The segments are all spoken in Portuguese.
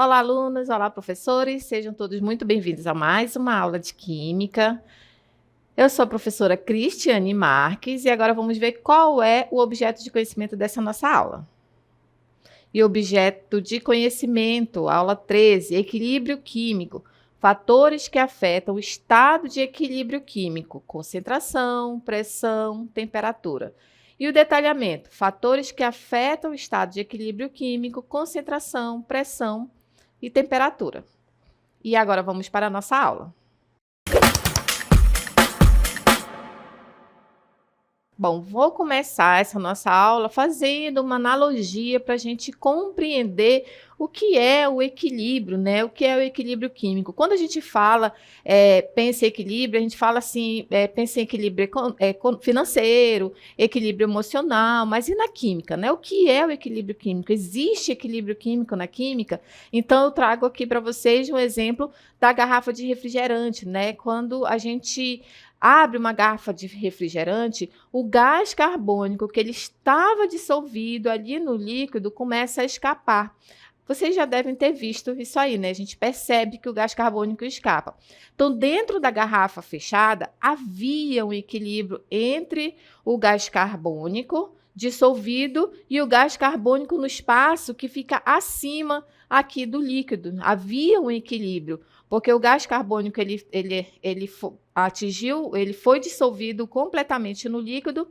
Olá, alunos! Olá, professores! Sejam todos muito bem-vindos a mais uma aula de Química. Eu sou a professora Cristiane Marques e agora vamos ver qual é o objeto de conhecimento dessa nossa aula. E objeto de conhecimento, aula 13, equilíbrio químico. Fatores que afetam o estado de equilíbrio químico, concentração, pressão, temperatura. E o detalhamento, fatores que afetam o estado de equilíbrio químico, concentração, pressão e temperatura. E agora vamos para a nossa aula. Bom, vou começar essa nossa aula fazendo uma analogia para a gente compreender o que é o equilíbrio, né? O que é o equilíbrio químico. Quando a gente fala, pensa em equilíbrio, a gente fala assim, pensa em equilíbrio financeiro, equilíbrio emocional, mas e na química, né? O que é o equilíbrio químico? Existe equilíbrio químico na química? Então, eu trago aqui para vocês um exemplo da garrafa de refrigerante, né? Quando a gente abre uma garrafa de refrigerante, o gás carbônico que ele estava dissolvido ali no líquido começa a escapar. Vocês já devem ter visto isso aí, né? A gente percebe que o gás carbônico escapa. Então, dentro da garrafa fechada, havia um equilíbrio entre o gás carbônico dissolvido e o gás carbônico no espaço que fica acima aqui do líquido. Havia um equilíbrio, porque o gás carbônico ele foi dissolvido completamente no líquido,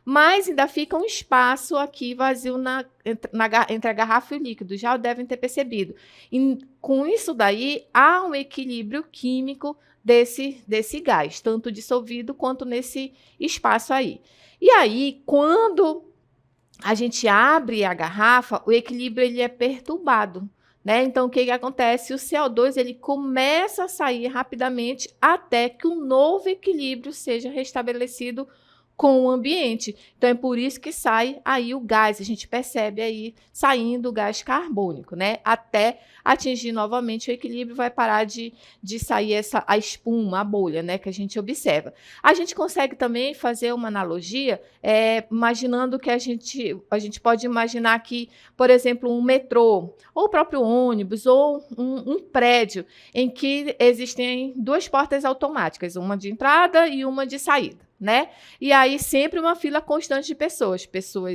mas ainda fica um espaço aqui vazio entre a garrafa e o líquido, já devem ter percebido. E com isso daí, há um equilíbrio químico desse gás, tanto dissolvido quanto nesse espaço aí. E aí, quando a gente abre a garrafa, o equilíbrio ele é perturbado, né? Então, o que acontece? O CO2 ele começa a sair rapidamente até que um novo equilíbrio seja restabelecido com o ambiente. Então, é por isso que sai aí o gás. A gente percebe aí saindo o gás carbônico, né? Até atingir novamente o equilíbrio, vai parar de sair a espuma, a bolha, né? Que a gente observa. A gente consegue também fazer uma analogia, imaginando que a gente pode imaginar aqui, por exemplo, um metrô, ou o próprio ônibus, ou um prédio, em que existem duas portas automáticas, uma de entrada e uma de saída, né? E aí sempre uma fila constante de pessoas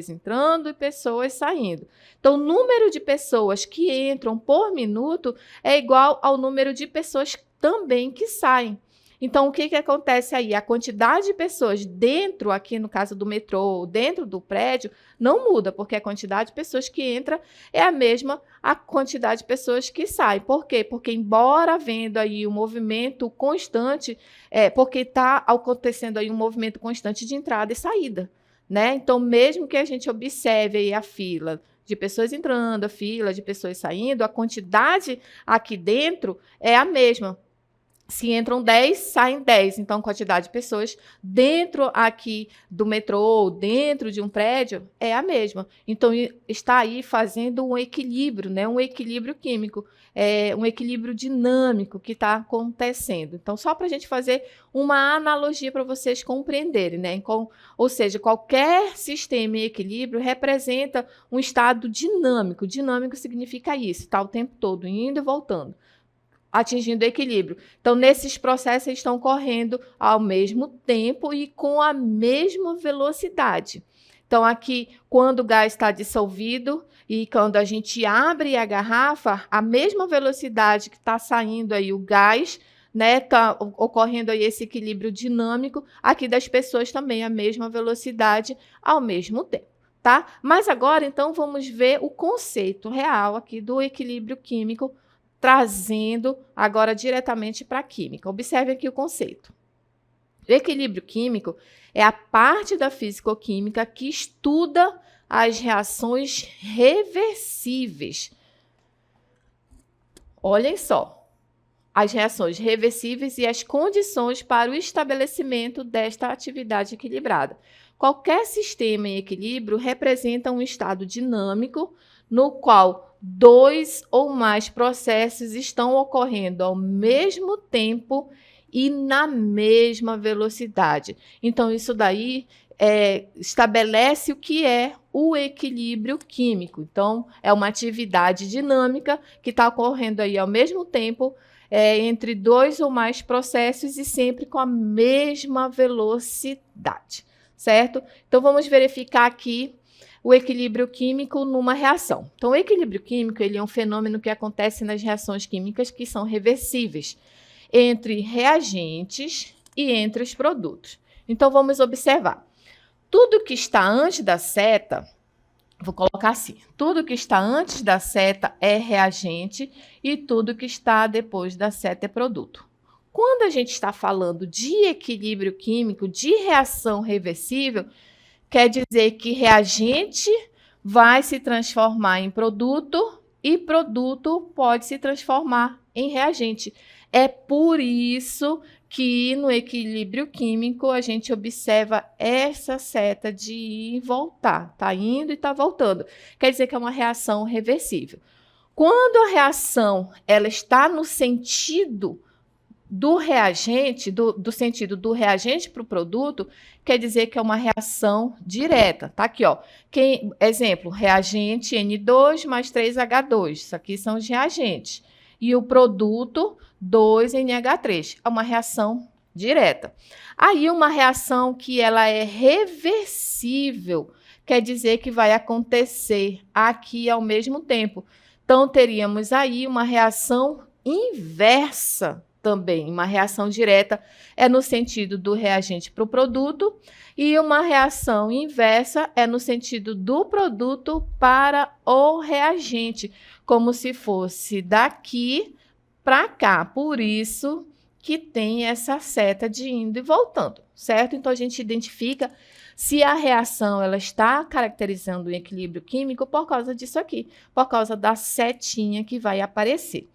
entrando e pessoas saindo. Então, o número de pessoas que entram por minuto é igual ao número de pessoas também que saem. Então, o que acontece aí? A quantidade de pessoas dentro, aqui no caso do metrô, dentro do prédio, não muda, porque a quantidade de pessoas que entra é a mesma a quantidade de pessoas que saem. Por quê? Porque, embora havendo aí um movimento constante, porque está acontecendo aí um movimento constante de entrada e saída, né? Então, mesmo que a gente observe aí a fila de pessoas entrando, a fila de pessoas saindo, a quantidade aqui dentro é a mesma. Se entram 10, saem 10. Então, a quantidade de pessoas dentro aqui do metrô, dentro de um prédio, é a mesma. Então, está aí fazendo um equilíbrio, né? Um equilíbrio químico, um equilíbrio dinâmico que está acontecendo. Então, só para a gente fazer uma analogia para vocês compreenderem, né? Ou seja, qualquer sistema em equilíbrio representa um estado dinâmico. Dinâmico significa isso, está o tempo todo indo e voltando, atingindo o equilíbrio. Então, nesses processos, eles estão correndo ao mesmo tempo e com a mesma velocidade. Então, aqui, quando o gás está dissolvido e quando a gente abre a garrafa, a mesma velocidade que está saindo aí o gás, né, está ocorrendo aí esse equilíbrio dinâmico, aqui das pessoas também a mesma velocidade ao mesmo tempo, tá? Mas agora, então, vamos ver o conceito real aqui do equilíbrio químico, trazendo agora diretamente para a química. Observe aqui o conceito. O equilíbrio químico é a parte da físico-química que estuda as reações reversíveis. Olhem só, as reações reversíveis e as condições para o estabelecimento desta atividade equilibrada. Qualquer sistema em equilíbrio representa um estado dinâmico no qual dois ou mais processos estão ocorrendo ao mesmo tempo e na mesma velocidade. Então, isso daí estabelece o que é o equilíbrio químico. Então, é uma atividade dinâmica que está ocorrendo aí ao mesmo tempo entre dois ou mais processos e sempre com a mesma velocidade, certo? Então, vamos verificar aqui o equilíbrio químico numa reação. Então, o equilíbrio químico ele é um fenômeno que acontece nas reações químicas que são reversíveis entre reagentes e entre os produtos. Então, vamos observar. Tudo que está antes da seta, vou colocar assim, tudo que está antes da seta é reagente e tudo que está depois da seta é produto. Quando a gente está falando de equilíbrio químico, de reação reversível, quer dizer que reagente vai se transformar em produto e produto pode se transformar em reagente. É por isso que no equilíbrio químico a gente observa essa seta de ir e voltar. Está indo e está voltando. Quer dizer que é uma reação reversível. Quando a reação ela está no sentido do reagente, do sentido do reagente para o produto, quer dizer que é uma reação direta. Tá aqui, ó. Exemplo, reagente N2 mais 3H2. Isso aqui são os reagentes. E o produto 2NH3. É uma reação direta. Aí, uma reação que ela é reversível, quer dizer que vai acontecer aqui ao mesmo tempo. Então, teríamos aí uma reação inversa também. Uma reação direta é no sentido do reagente para o produto e uma reação inversa é no sentido do produto para o reagente, como se fosse daqui para cá. Por isso que tem essa seta de indo e voltando, certo? Então, a gente identifica se a reação ela está caracterizando o equilíbrio químico por causa disso aqui, por causa da setinha que vai aparecer.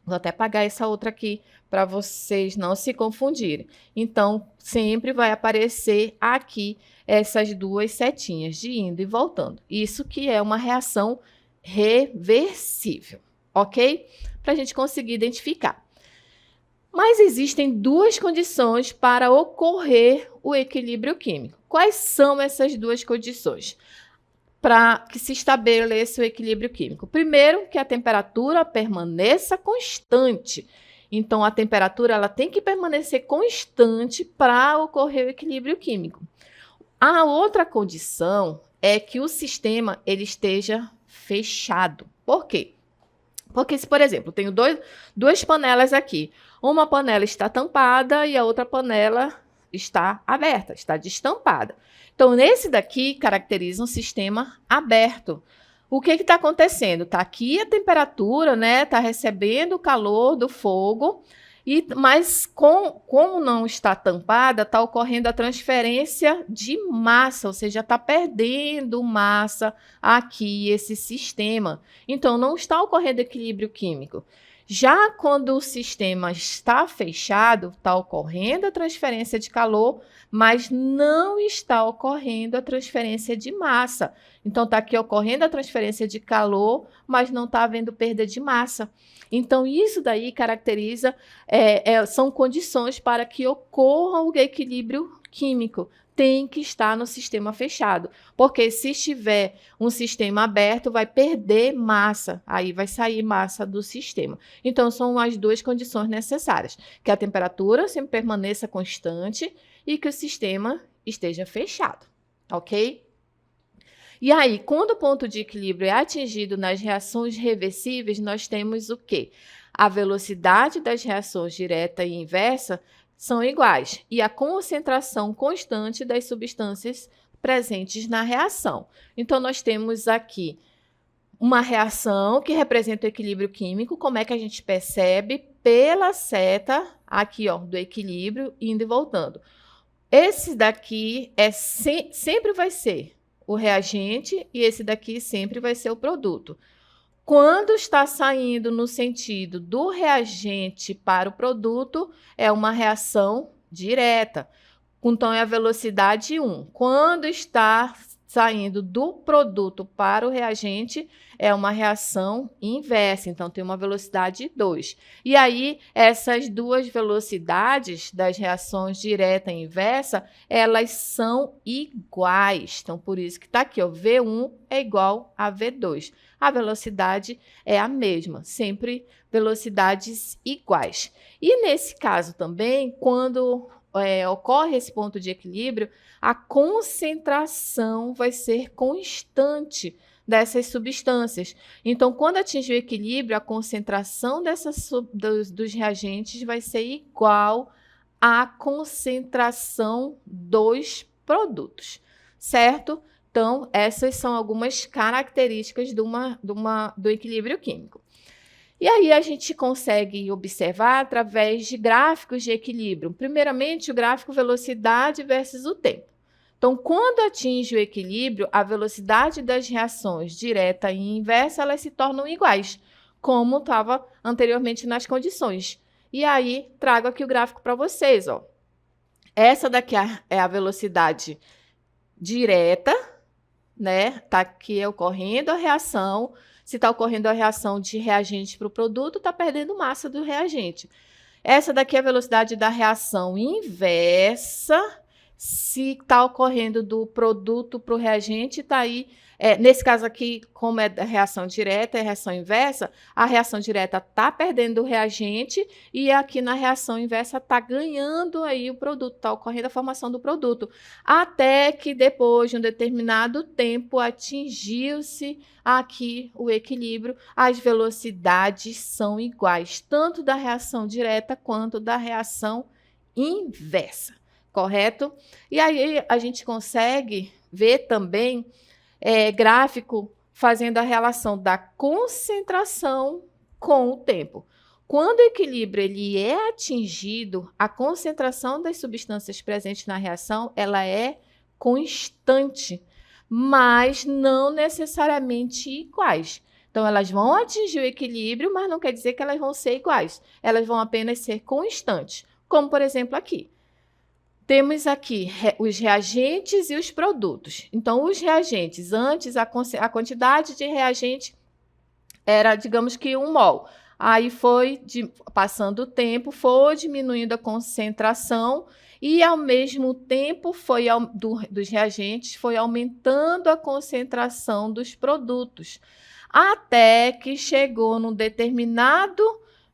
Vou até apagar essa outra aqui para vocês não se confundirem. Então, sempre vai aparecer aqui essas duas setinhas de indo e voltando. Isso que é uma reação reversível, ok? Para a gente conseguir identificar. Mas existem duas condições para ocorrer o equilíbrio químico. Quais são essas duas condições para que se estabeleça o equilíbrio químico? Primeiro, que a temperatura permaneça constante. Então, a temperatura ela tem que permanecer constante para ocorrer o equilíbrio químico. A outra condição é que o sistema ele esteja fechado. Por quê? Porque se, por exemplo, tenho duas panelas aqui. Uma panela está tampada e a outra panela está aberta, está destampada. Então, nesse daqui, caracteriza um sistema aberto. O que está acontecendo? Está aqui a temperatura, né? Está recebendo o calor do fogo, mas como não está tampada, está ocorrendo a transferência de massa, ou seja, está perdendo massa aqui esse sistema. Então, não está ocorrendo equilíbrio químico. Já quando o sistema está fechado, está ocorrendo a transferência de calor, mas não está ocorrendo a transferência de massa. Então, está aqui ocorrendo a transferência de calor, mas não está havendo perda de massa. Então, isso daí caracteriza, são condições para que ocorra o equilíbrio químico. Tem que estar no sistema fechado, porque se estiver um sistema aberto, vai perder massa, aí vai sair massa do sistema. Então, são as duas condições necessárias, que a temperatura sempre permaneça constante e que o sistema esteja fechado, ok? E aí, quando o ponto de equilíbrio é atingido nas reações reversíveis, nós temos o quê? A velocidade das reações direta e inversa são iguais e a concentração constante das substâncias presentes na reação. Então, nós temos aqui uma reação que representa o equilíbrio químico. Como é que a gente percebe? Pela seta aqui, ó, do equilíbrio, indo e voltando. Esse daqui sempre vai ser o reagente e esse daqui sempre vai ser o produto. Quando está saindo no sentido do reagente para o produto, é uma reação direta. Então, é a velocidade 1. Quando está saindo do produto para o reagente é uma reação inversa, então tem uma velocidade 2. E aí, essas duas velocidades das reações direta e inversa, elas são iguais. Então, por isso que está aqui, ó, V1 é igual a V2. A velocidade é a mesma, sempre velocidades iguais. E nesse caso também, quando ocorre esse ponto de equilíbrio, a concentração vai ser constante dessas substâncias. Então, quando atingir o equilíbrio, a concentração dos reagentes vai ser igual à concentração dos produtos, certo? Então, essas são algumas características do equilíbrio químico. E aí a gente consegue observar através de gráficos de equilíbrio. Primeiramente, o gráfico velocidade versus o tempo. Então, quando atinge o equilíbrio, a velocidade das reações direta e inversa, elas se tornam iguais, como estava anteriormente nas condições. E aí, trago aqui o gráfico para vocês, ó. Essa daqui é a velocidade direta, né? Está aqui ocorrendo a reação. Se está ocorrendo a reação de reagente para o produto, está perdendo massa do reagente. Essa daqui é a velocidade da reação inversa. Se está ocorrendo do produto para o reagente, está aí. Nesse caso aqui, como é da reação direta e reação inversa, a reação direta está perdendo o reagente e aqui na reação inversa está ganhando aí o produto, está ocorrendo a formação do produto. Até que depois de um determinado tempo atingiu-se aqui o equilíbrio, as velocidades são iguais, tanto da reação direta quanto da reação inversa. Correto? E aí a gente consegue ver também gráfico fazendo a relação da concentração com o tempo. Quando o equilíbrio ele é atingido, a concentração das substâncias presentes na reação ela é constante, mas não necessariamente iguais. Então, elas vão atingir o equilíbrio, mas não quer dizer que elas vão ser iguais. Elas vão apenas ser constantes, como, por exemplo, aqui. Temos aqui os reagentes e os produtos. Então, os reagentes, antes a quantidade de reagente era, digamos que 1 mol. Aí passando o tempo, foi diminuindo a concentração e, ao mesmo tempo, dos reagentes, foi aumentando a concentração dos produtos. Até que chegou num determinado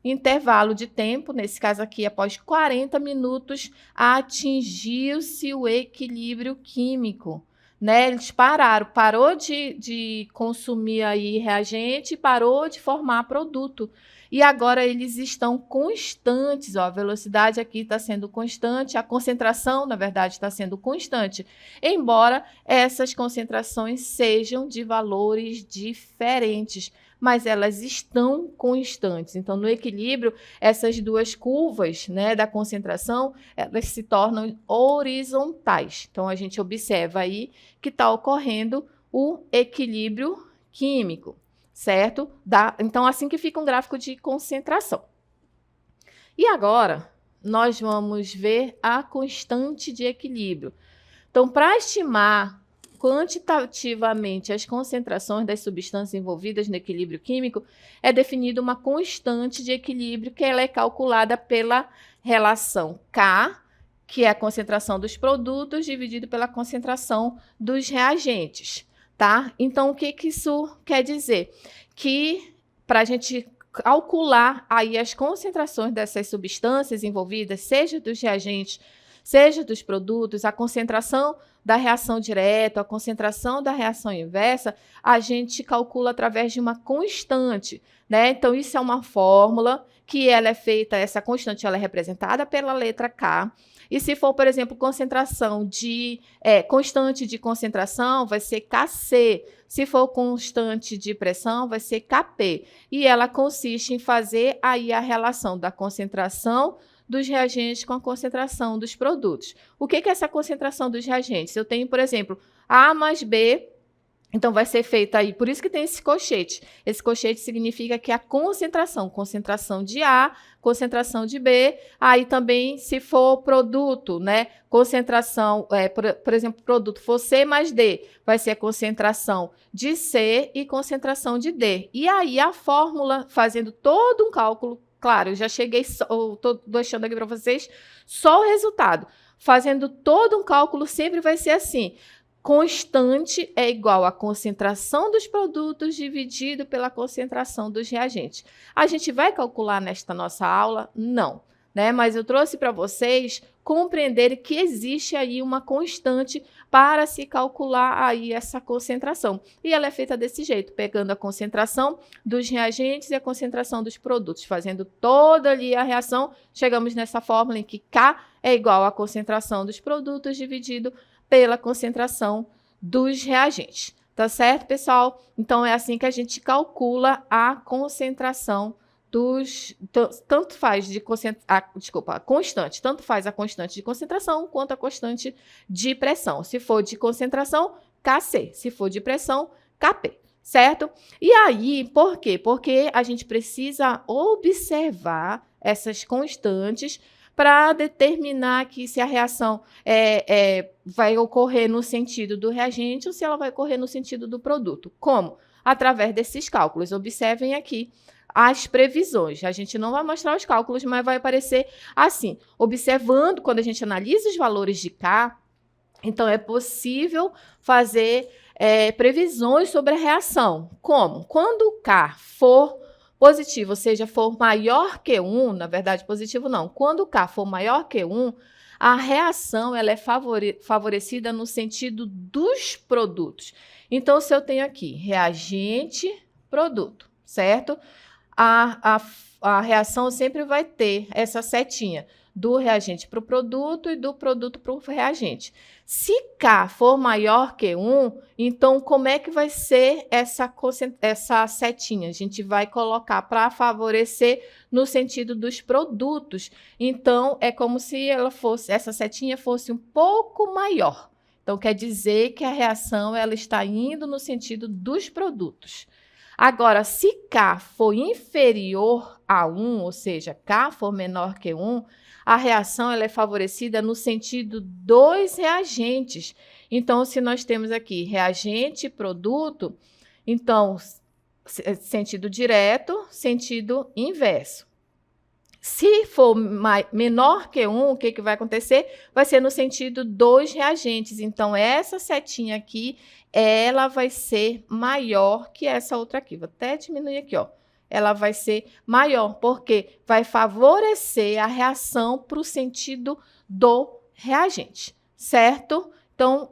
intervalo de tempo, nesse caso aqui, após 40 minutos, atingiu-se o equilíbrio químico, né? Eles parou de consumir aí reagente, parou de formar produto. E agora eles estão constantes, ó, a velocidade aqui está sendo constante, a concentração, na verdade, está sendo constante, embora essas concentrações sejam de valores diferentes, mas elas estão constantes. Então, no equilíbrio, essas duas curvas, né, da concentração, elas se tornam horizontais. Então, a gente observa aí que está ocorrendo o equilíbrio químico, certo? Então, assim que fica um gráfico de concentração. E agora, nós vamos ver a constante de equilíbrio. Então, para estimar quantitativamente as concentrações das substâncias envolvidas no equilíbrio químico, é definida uma constante de equilíbrio que ela é calculada pela relação K, que é a concentração dos produtos, dividido pela concentração dos reagentes, tá? Então, o que isso quer dizer? Que para a gente calcular aí as concentrações dessas substâncias envolvidas, seja dos reagentes, seja dos produtos, a concentração da reação direta, a concentração da reação inversa, a gente calcula através de uma constante, né? Então, isso é uma fórmula que ela é feita, essa constante ela é representada pela letra K. E se for, por exemplo, constante de concentração, vai ser Kc. Se for constante de pressão, vai ser Kp. E ela consiste em fazer aí a relação da concentração dos reagentes com a concentração dos produtos. O que é essa concentração dos reagentes? Eu tenho, por exemplo, A mais B Então, vai ser feita aí, por isso que tem esse colchete. Esse colchete significa que a concentração de A, concentração de B, aí também, se for produto, né, concentração, por exemplo, produto for C mais D, vai ser a concentração de C e concentração de D. E aí, a fórmula, fazendo todo um cálculo, claro, eu já cheguei, estou deixando aqui para vocês só o resultado. Fazendo todo um cálculo, sempre vai ser assim. Constante é igual à concentração dos produtos dividido pela concentração dos reagentes. A gente vai calcular nesta nossa aula? Não, né? Mas eu trouxe para vocês compreenderem que existe aí uma constante para se calcular aí essa concentração. E ela é feita desse jeito, pegando a concentração dos reagentes e a concentração dos produtos, fazendo toda ali a reação, chegamos nessa fórmula em que K é igual à concentração dos produtos dividido pela concentração dos reagentes. Tá certo, pessoal? Então, é assim que a gente calcula a concentração dos... Tanto faz de a constante, tanto faz a constante de concentração quanto a constante de pressão. Se for de concentração, Kc. Se for de pressão, Kp. Certo? E aí, por quê? Porque a gente precisa observar essas constantes para determinar que se a reação vai ocorrer no sentido do reagente ou se ela vai ocorrer no sentido do produto. Como? Através desses cálculos. Observem aqui as previsões. A gente não vai mostrar os cálculos, mas vai aparecer assim. Observando, quando a gente analisa os valores de K, então é possível fazer previsões sobre a reação. Como? Quando K for positivo, ou seja, for maior que 1, na verdade positivo não, quando K for maior que 1, a reação ela é favorecida no sentido dos produtos. Então, se eu tenho aqui reagente, produto, certo? A reação sempre vai ter essa setinha do reagente para o produto e do produto para o reagente. Se K for maior que 1, então como é que vai ser essa setinha? A gente vai colocar para favorecer no sentido dos produtos. Então, é como se essa setinha fosse um pouco maior. Então, quer dizer que a reação ela está indo no sentido dos produtos. Agora, se K for inferior a 1, ou seja, K for menor que 1, a reação ela é favorecida no sentido dos reagentes. Então, se nós temos aqui reagente e produto, então, sentido direto, sentido inverso. Se for menor que 1, o que vai acontecer? Vai ser no sentido dos reagentes. Então, essa setinha aqui, ela vai ser maior que essa outra aqui. Vou até diminuir aqui, ó. Ela vai ser maior, porque vai favorecer a reação para o sentido do reagente, certo? Então,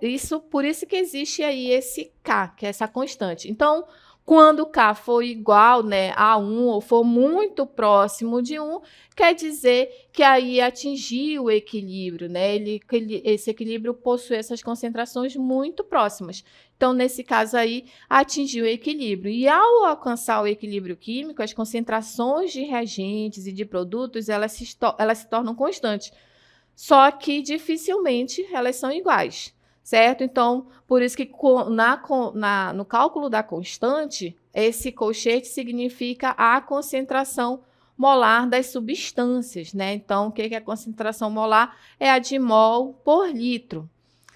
por isso que existe aí esse K, que é essa constante. Então, quando K for igual, né, a 1 ou for muito próximo de 1, quer dizer que aí atingiu o equilíbrio, né? Esse equilíbrio possui essas concentrações muito próximas. Então, nesse caso aí, atingiu o equilíbrio. E ao alcançar o equilíbrio químico, as concentrações de reagentes e de produtos, elas se tornam constantes. Só que dificilmente elas são iguais. Certo? Então, por isso que no cálculo da constante, esse colchete significa a concentração molar das substâncias, né? Então, o que é a concentração molar? É a de mol por litro,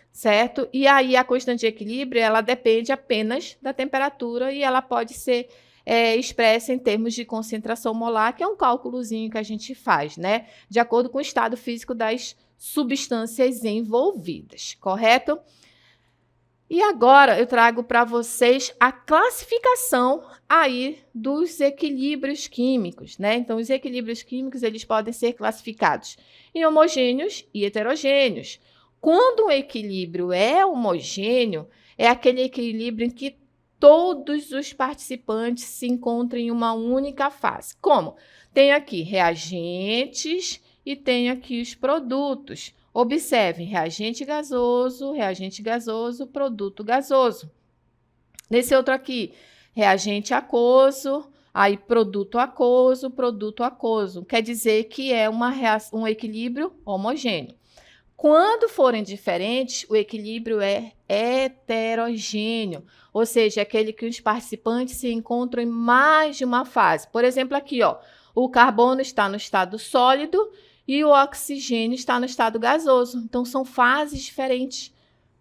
certo? E aí, a constante de equilíbrio, ela depende apenas da temperatura e ela pode ser expressa em termos de concentração molar, que é um cálculozinho que a gente faz, né? De acordo com o estado físico das substâncias envolvidas, correto? E agora eu trago para vocês a classificação aí dos equilíbrios químicos, né? Então, os equilíbrios químicos, eles podem ser classificados em homogêneos e heterogêneos. Quando um equilíbrio é homogêneo, é aquele equilíbrio em que todos os participantes se encontram em uma única fase. Como? Tem aqui reagentes e tem aqui os produtos. Observem, reagente gasoso, produto gasoso. Nesse outro aqui, reagente aquoso, aí produto aquoso. Quer dizer que é um equilíbrio homogêneo. Quando forem diferentes, o equilíbrio é heterogêneo, ou seja, aquele que os participantes se encontram em mais de uma fase. Por exemplo, aqui, ó, o carbono está no estado sólido e o oxigênio está no estado gasoso. Então, são fases diferentes.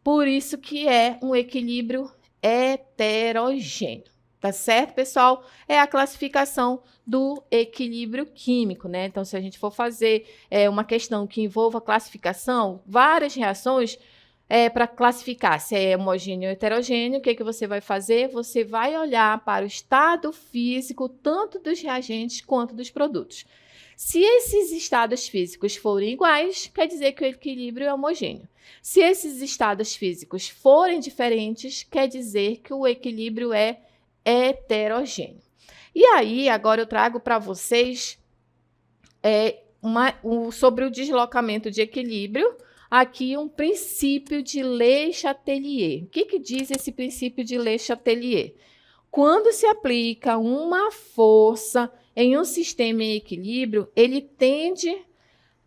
Por isso que é um equilíbrio heterogêneo. Tá certo, pessoal? É a classificação do equilíbrio químico, né? Então, se a gente for fazer uma questão que envolva classificação, várias reações para classificar se é homogêneo ou heterogêneo, o que que você vai fazer? Você vai olhar para o estado físico, tanto dos reagentes quanto dos produtos. Se esses estados físicos forem iguais, quer dizer que o equilíbrio é homogêneo. Se esses estados físicos forem diferentes, quer dizer que o equilíbrio é heterogêneo. E aí, agora eu trago para vocês sobre o deslocamento de equilíbrio, aqui um princípio de Le Chatelier. O que diz esse princípio de Le Chatelier? Quando se aplica uma força em um sistema em equilíbrio, ele tende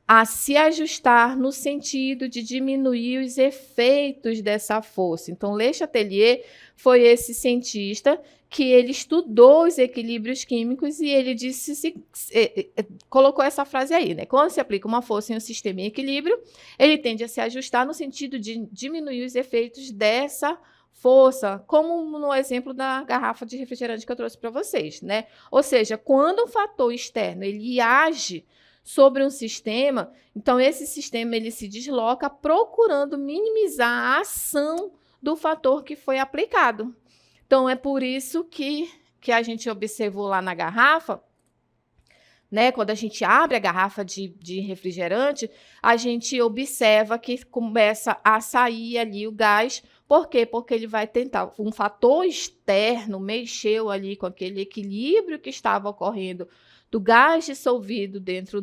a se ajustar no sentido de diminuir os efeitos dessa força. Então, Le Chatelier foi esse cientista que ele estudou os equilíbrios químicos e ele colocou essa frase aí, né? Quando se aplica uma força em um sistema em equilíbrio, ele tende a se ajustar no sentido de diminuir os efeitos dessa força, como no exemplo da garrafa de refrigerante que eu trouxe para vocês, né? Ou seja, quando um fator externo ele age sobre um sistema, então esse sistema ele se desloca procurando minimizar a ação do fator que foi aplicado. Então, é por isso que a gente observou lá na garrafa, né? Quando a gente abre a garrafa de refrigerante, a gente observa que começa a sair ali o gás. Por quê? Porque ele vai tentar, um fator externo mexeu ali com aquele equilíbrio que estava ocorrendo do gás dissolvido dentro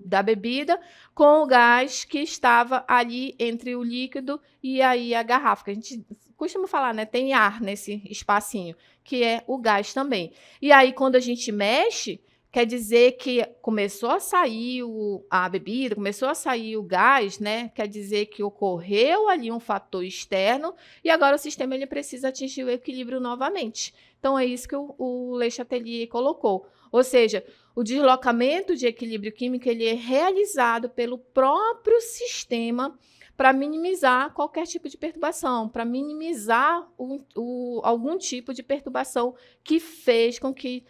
da bebida com o gás que estava ali entre o líquido e aí a garrafa, que a gente costuma falar, né? Tem ar nesse espacinho, que é o gás também. E aí, quando a gente mexe, quer dizer que começou a sair a bebida, começou a sair o gás, né? Quer dizer que ocorreu ali um fator externo e agora o sistema ele precisa atingir o equilíbrio novamente. Então, é isso que o Le Chatelier colocou. Ou seja, o deslocamento de equilíbrio químico ele é realizado pelo próprio sistema para minimizar qualquer tipo de perturbação, para minimizar algum tipo de perturbação que fez com que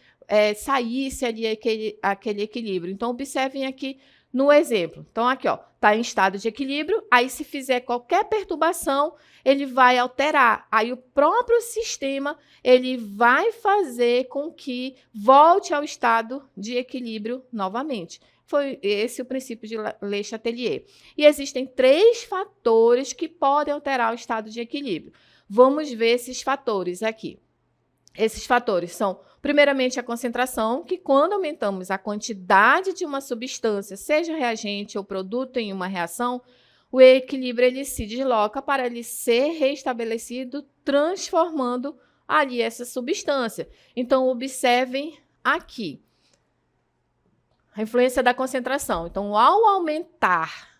saísse ali aquele equilíbrio. Então, observem aqui no exemplo. Então, aqui, ó, está em estado de equilíbrio, aí se fizer qualquer perturbação, ele vai alterar. Aí o próprio sistema, ele vai fazer com que volte ao estado de equilíbrio novamente. Foi esse o princípio de Le Chatelier. E existem 3 fatores que podem alterar o estado de equilíbrio. Vamos ver esses fatores aqui. Esses fatores são, primeiramente, a concentração, que quando aumentamos a quantidade de uma substância, seja reagente ou produto em uma reação, o equilíbrio ele se desloca para ele ser restabelecido, transformando ali essa substância. Então, observem aqui a influência da concentração. Então, ao aumentar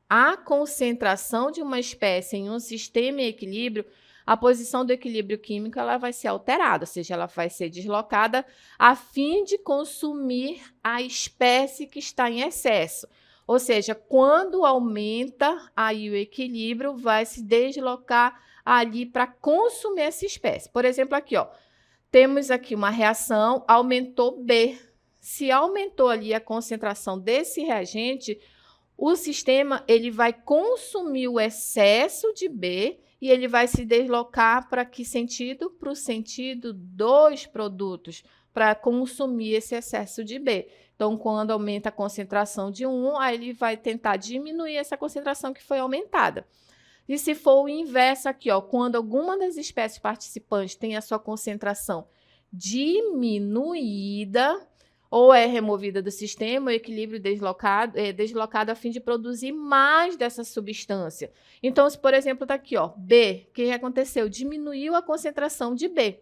a concentração de uma espécie em um sistema em equilíbrio, a posição do equilíbrio químico ela vai ser alterada, ou seja, ela vai ser deslocada a fim de consumir a espécie que está em excesso. Ou seja, quando aumenta aí o equilíbrio, vai se deslocar ali para consumir essa espécie. Por exemplo, aqui, ó, temos aqui uma reação, aumentou B. Se aumentou ali a concentração desse reagente, o sistema ele vai consumir o excesso de B e ele vai se deslocar para que sentido? Para o sentido dos produtos, para consumir esse excesso de B. Então, quando aumenta a concentração de um, aí ele vai tentar diminuir essa concentração que foi aumentada. E se for o inverso aqui, ó, quando alguma das espécies participantes tem a sua concentração diminuída, ou é removida do sistema, o equilíbrio é deslocado a fim de produzir mais dessa substância. Então, se, por exemplo, está aqui, ó, B, o que aconteceu? Diminuiu a concentração de B.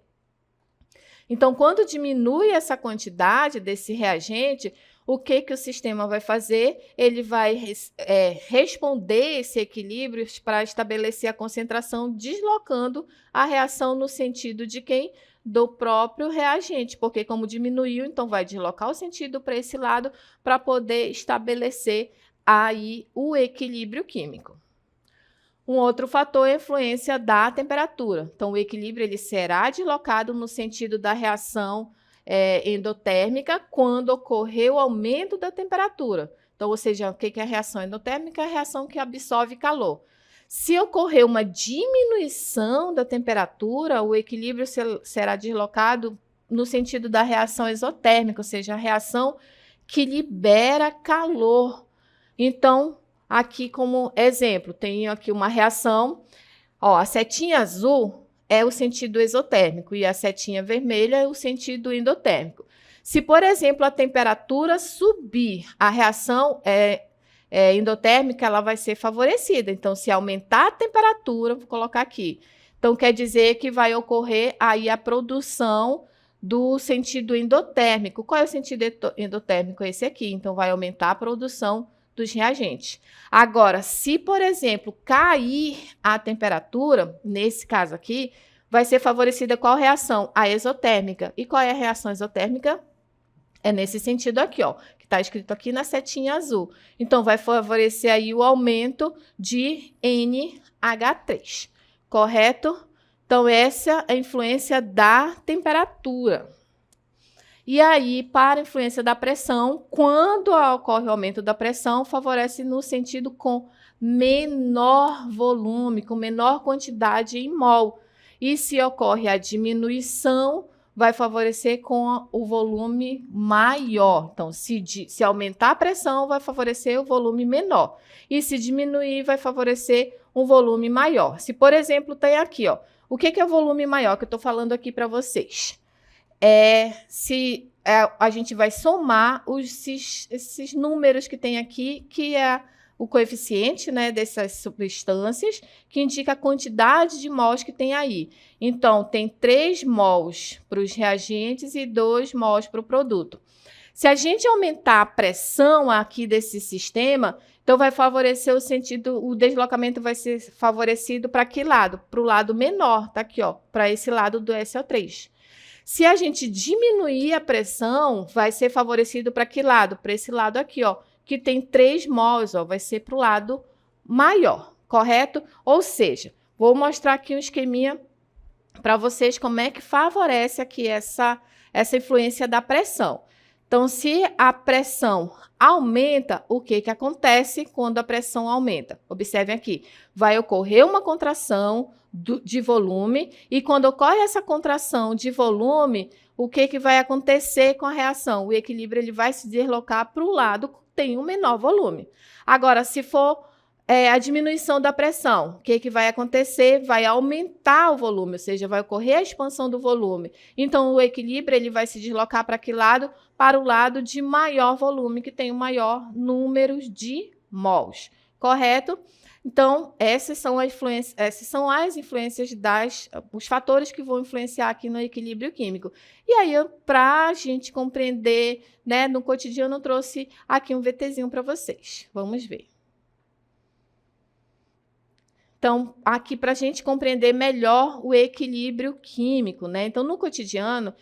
Então, quando diminui essa quantidade desse reagente, o que que o sistema vai fazer? Ele vai responder esse equilíbrio para estabelecer a concentração, deslocando a reação no sentido de quem? Do próprio reagente, porque como diminuiu, então vai deslocar o sentido para esse lado para poder estabelecer aí o equilíbrio químico. Um outro fator é a influência da temperatura. Então, o equilíbrio ele será deslocado no sentido da reação endotérmica quando ocorrer o aumento da temperatura. Então, ou seja, o que é a reação endotérmica? É a reação que absorve calor. Se ocorrer uma diminuição da temperatura, o equilíbrio será deslocado no sentido da reação exotérmica, ou seja, a reação que libera calor. Então, aqui como exemplo, tenho aqui uma reação, a setinha azul é o sentido exotérmico e a setinha vermelha é o sentido endotérmico. Se, por exemplo, a temperatura subir, a reação endotérmica ela vai ser favorecida. Então, se aumentar a temperatura, vou colocar aqui. Então, quer dizer que vai ocorrer aí a produção do sentido endotérmico. Qual é o sentido endotérmico? Esse aqui. Então, vai aumentar a produção dos reagentes. Agora, se, por exemplo, cair a temperatura, nesse caso aqui, vai ser favorecida qual reação? A exotérmica. E qual é a reação exotérmica? É nesse sentido aqui, que está escrito aqui na setinha azul. Então, vai favorecer aí o aumento de NH3, correto? Então, essa é a influência da temperatura. E aí, para a influência da pressão, quando ocorre o aumento da pressão, favorece no sentido com menor volume, com menor quantidade em mol. E se ocorre a diminuição, vai favorecer com o volume maior. Então, se aumentar a pressão, vai favorecer o volume menor. E se diminuir, vai favorecer um volume maior. Se, por exemplo, tem aqui, o que é volume maior que eu estou falando aqui para vocês? A gente vai somar esses números que tem aqui, que é o coeficiente, né, dessas substâncias, que indica a quantidade de mols que tem aí. Então, tem 3 mols para os reagentes e 2 mols para o produto. Se a gente aumentar a pressão aqui desse sistema, então vai favorecer o deslocamento vai ser favorecido para que lado? Para o lado menor, tá aqui, para esse lado do SO3. Se a gente diminuir a pressão, vai ser favorecido para que lado? Para esse lado aqui, que tem 3 mols, vai ser para o lado maior, correto? Ou seja, vou mostrar aqui um esqueminha para vocês como é que favorece aqui essa influência da pressão. Então, se a pressão aumenta, o que acontece quando a pressão aumenta? Observem aqui, vai ocorrer uma contração de volume, e quando ocorre essa contração de volume, o que vai acontecer com a reação? O equilíbrio ele vai se deslocar para o lado que tem um menor volume. Agora, se for a diminuição da pressão, o que vai acontecer? Vai aumentar o volume, ou seja, vai ocorrer a expansão do volume. Então, o equilíbrio ele vai se deslocar para que lado? Para o lado de maior volume, que tem o maior número de mols, correto? Então, essas são as influências os fatores que vão influenciar aqui no equilíbrio químico. E aí, para a gente compreender, né, no cotidiano, eu trouxe aqui um VTzinho para vocês. Vamos ver. Então, aqui para a gente compreender melhor o equilíbrio químico, né? Então, no cotidiano,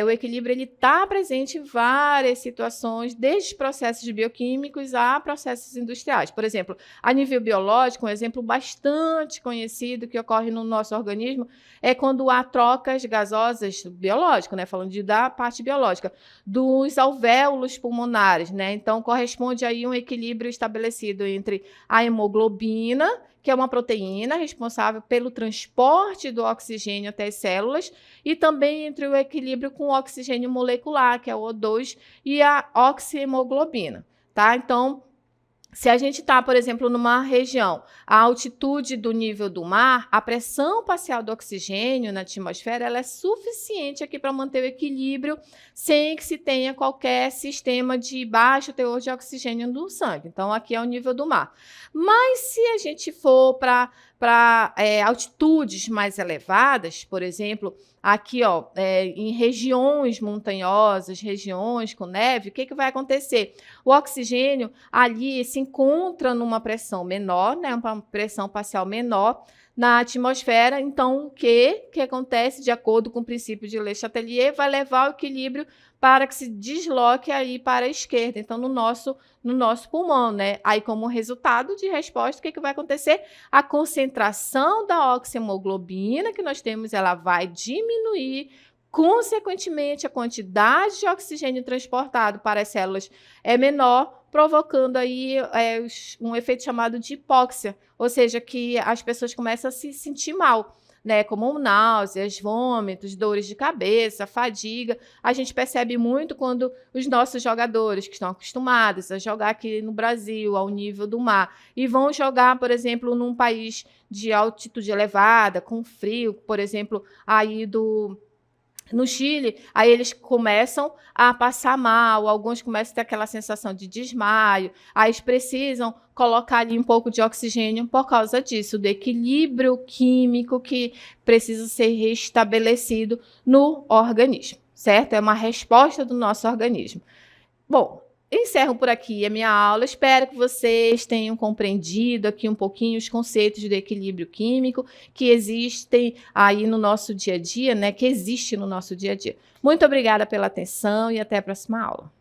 o equilíbrio ele está presente em várias situações, desde processos bioquímicos a processos industriais. Por exemplo, a nível biológico, um exemplo bastante conhecido que ocorre no nosso organismo é quando há trocas gasosas biológicas, né? Falando da parte biológica, dos alvéolos pulmonares, né? Então, corresponde aí um equilíbrio estabelecido entre a hemoglobina, que é uma proteína responsável pelo transporte do oxigênio até as células, e também entre o equilíbrio com o oxigênio molecular, que é o O2, e a oxihemoglobina, tá? Então, Se a gente está, por exemplo, numa região, a altitude do nível do mar, a pressão parcial do oxigênio na atmosfera ela é suficiente aqui para manter o equilíbrio sem que se tenha qualquer sistema de baixo teor de oxigênio no sangue. Então, aqui é o nível do mar. Mas se a gente for para altitudes mais elevadas, por exemplo, aqui em regiões montanhosas, regiões com neve, o que vai acontecer? O oxigênio ali se encontra numa pressão menor, né, uma pressão parcial menor na atmosfera. Então, o que acontece, de acordo com o princípio de Le Chatelier, vai levar o equilíbrio para que se desloque aí para a esquerda, então no nosso pulmão, né? Aí, como resultado de resposta, o que vai acontecer? A concentração da oxihemoglobina que nós temos, ela vai diminuir, consequentemente, a quantidade de oxigênio transportado para as células é menor, provocando aí um efeito chamado de hipóxia, ou seja, que as pessoas começam a se sentir mal, né, como náuseas, vômitos, dores de cabeça, fadiga. A gente percebe muito quando os nossos jogadores, que estão acostumados a jogar aqui no Brasil, ao nível do mar, e vão jogar, por exemplo, num país de altitude elevada, com frio, por exemplo, aí no Chile, aí eles começam a passar mal, alguns começam a ter aquela sensação de desmaio, aí eles precisam colocar ali um pouco de oxigênio por causa disso, do equilíbrio químico que precisa ser restabelecido no organismo, certo? É uma resposta do nosso organismo. Bom, encerro por aqui a minha aula. Espero que vocês tenham compreendido aqui um pouquinho os conceitos do equilíbrio químico que existem aí no nosso dia a dia, né? Que existe no nosso dia a dia. Muito obrigada pela atenção e até a próxima aula.